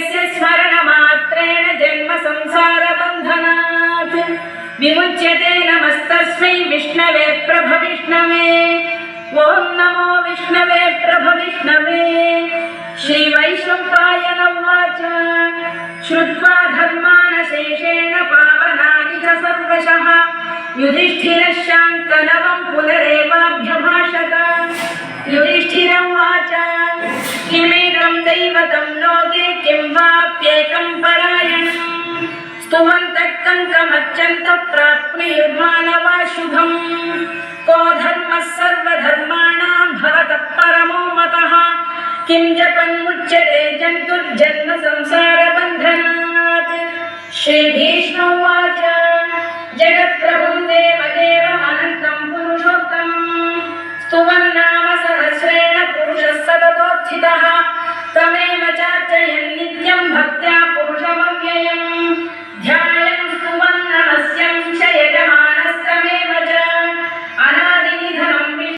यस्य स्मरणमात्रेण जन्म संसारबन्धनात् विमुच्यते। नमस्तस्मै विष्णवे प्रभविष्णवे। ॐ नमो विष्णवे प्रभविष्णवे। श्रीवैशम्पायन उवाच श्रुत्वा धर्मानशेषेण पावनानि च सर्वशः युधिष्ठिरः शान्तनवं पुनरेवाभ्यभाषत। युधिष्ठिर उवाच किमेकं दैवतं लोके किं वाप्येकं परायणम् स्तुवन्तः कङ्कमर्चन्तः प्राप्नुयुर्मानवा शुभम्। को धर्मः सर्वधर्माणां भवतः परमो मतः किं जपन्मुच्यते जन्तुर्जन्म संसारबन्धनात्। श्रीभीष्म उवाच जगत्प्रभुं देव